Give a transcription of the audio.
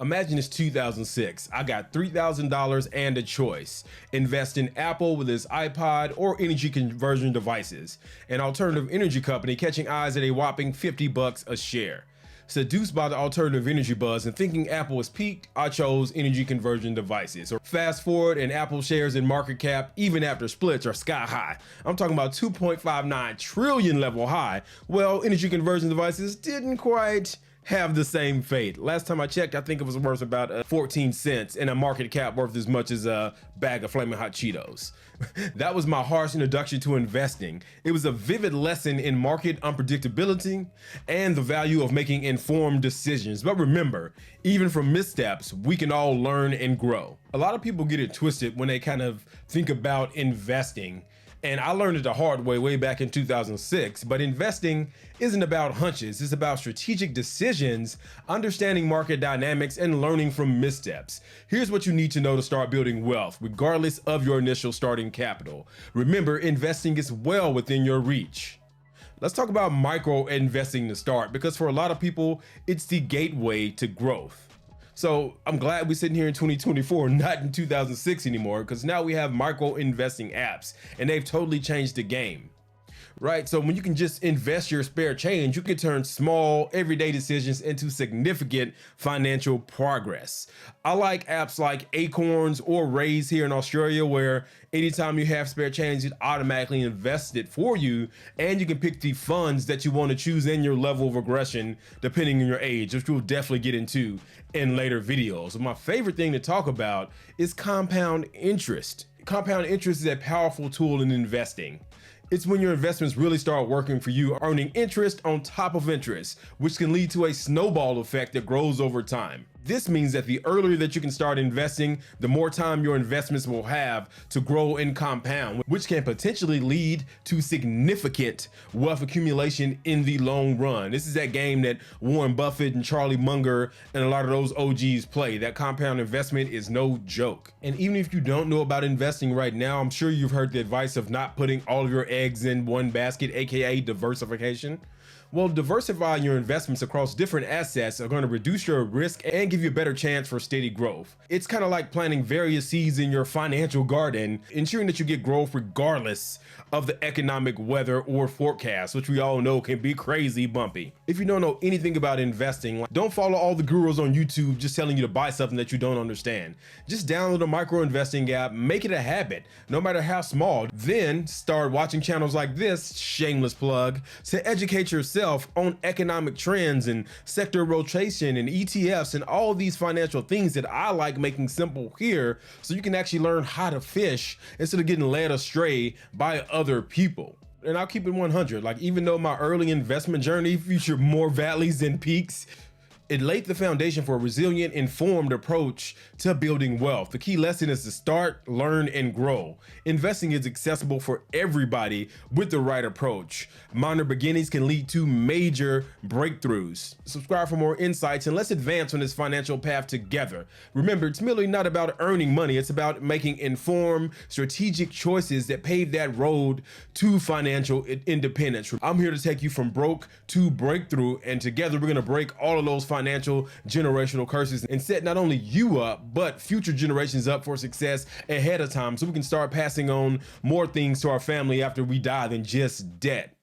Imagine it's 2006. I got $3,000 and a choice. Invest in Apple with its iPod or energy conversion devices. An alternative energy company catching eyes at a whopping $50 a share. Seduced by the alternative energy buzz and thinking Apple was peaked, I chose energy conversion devices. Or fast forward and Apple shares in market cap, even after splits, are sky high. I'm talking about 2.59 trillion level high. Well, energy conversion devices didn't quite have the same fate. Last time I checked, I think it was worth about 14 cents and a market cap worth as much as a bag of Flamin' Hot Cheetos. That was my harsh introduction to investing. It was a vivid lesson in market unpredictability and the value of making informed decisions. But remember, even from missteps, we can all learn and grow. A lot of people get it twisted when they kind of think about investing. And I learned it the hard way back in 2006, but investing isn't about hunches. It's about strategic decisions, understanding market dynamics, and learning from missteps. Here's what you need to know to start building wealth, regardless of your initial starting capital. Remember, investing is well within your reach. Let's talk about micro investing to start, because for a lot of people, it's the gateway to growth. So I'm glad we're sitting here in 2024, not in 2006 anymore, because now we have micro investing apps and they've totally changed the game. Right? So when you can just invest your spare change, you can turn small, everyday decisions into significant financial progress. I like apps like Acorns or Raiz here in Australia, where anytime you have spare change, it automatically invests it for you, and you can pick the funds that you want to choose in your level of aggression, depending on your age, which we'll definitely get into in later videos. My favorite thing to talk about is compound interest. Compound interest is a powerful tool in investing. It's when your investments really start working for you, earning interest on top of interest, which can lead to a snowball effect that grows over time. This means that the earlier that you can start investing, the more time your investments will have to grow and compound, which can potentially lead to significant wealth accumulation in the long run. This is that game that Warren Buffett and Charlie Munger and a lot of those OGs play. That compound investment is no joke. And even if you don't know about investing right now, I'm sure you've heard the advice of not putting all of your eggs in one basket, aka diversification. Well, diversifying your investments across different assets are going to reduce your risk and give you a better chance for steady growth. It's kind of like planting various seeds in your financial garden, ensuring that you get growth regardless of the economic weather or forecast, which we all know can be crazy bumpy. If you don't know anything about investing, don't follow all the gurus on YouTube just telling you to buy something that you don't understand. Just download a micro investing app, make it a habit, no matter how small. Then start watching channels like this, shameless plug, to educate yourself on economic trends and sector rotation and ETFs and all these financial things that I like making simple here, so you can actually learn how to fish instead of getting led astray by other people. And I'll keep it 100. Like, even though my early investment journey featured more valleys than peaks, it laid the foundation for a resilient, informed approach to building wealth. The key lesson is to start, learn, and grow. Investing is accessible for everybody with the right approach. Minor beginnings can lead to major breakthroughs. Subscribe for more insights, and let's advance on this financial path together. Remember, it's merely not about earning money. It's about making informed, strategic choices that pave that road to financial independence. I'm here to take you from broke to breakthrough, and together we're going to break all of those financial generational curses and set not only you up, but future generations up for success ahead of time, so we can start passing on more things to our family after we die than just debt.